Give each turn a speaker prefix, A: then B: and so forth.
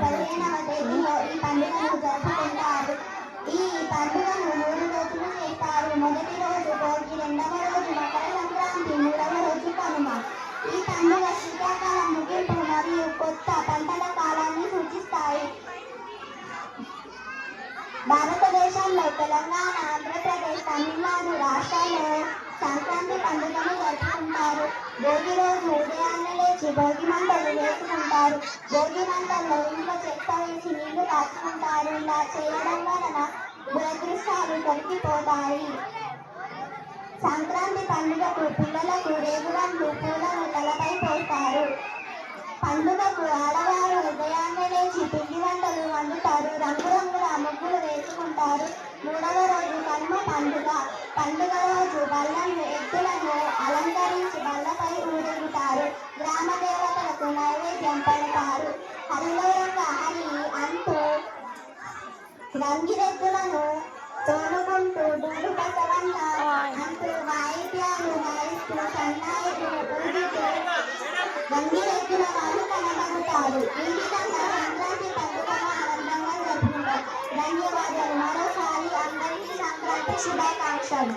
A: 15వ తేదీలో ఈ పండుగను జరుపుకుంటారు. ఈ పండుగను 3 రోజులు చేస్తారు. మొదటి రోజు భోగి, రెండవ రోజు మకర సంక్రాంతి, మూడవ రోజు కనుమ. ఈ పండుగ శీతాకాలం ముగింపు మరియు కొత్త పంటల కాలాన్ని సూచిస్తాయి. భారతదేశంలో తెలంగాణ, ఆంధ్రప్రదేశ్, తమిళనాడు రాష్ట్రాల్లో సంక్రాంతి పండుగను జరుపుకుంటారు. భోగి రోజు ఉదయాన్నే లేచి భోగి మంటలు వేసుకుంటారు. భోగి మంటల్లో ఇంట్లో చెత్త వేసి నీళ్లు కాచుకుంటారు. ఇలా చేయడం వలన దురదృష్టాలు తొలగిపోతాయి. సంక్రాంతి పండుగకు పిల్లలకు రేగుబండ్లు, పూలను తలపై పోస్తారు. పండుగకు ఆడవారు ఉదయాన్నే లేచి పిండి వంటలు వండుతారు. రంగురంగుల ముగ్గులు వేసుకుంటారు. మూడవ రోజు కనుమ పండుగ. పండుగ రోజు బళ్ళను, ఎద్దులను అలంకరించి బళ్ళపై ఊరేగుతారు. గ్రామ దేవతలకు నైవేద్యం పెడతారు. హరిలో రంగ హరి అంటూ గంగిరెద్దులను తోలుకుంటూ డూడు బసవన్న అంటూ వాయిద్యాలు వాయిస్తూ సన్నాయిలు ఊగితూ గంగిరెద్దుల వారు కనబడతారు. ఈ విధంగా సంక్రాంతి పండుగను ఆనందంగా జరుపుకుంటారు. ధన్యవాదాలు. మరోసారి అందరికీ సంక్రాంతి శుభాకాంక్షలు.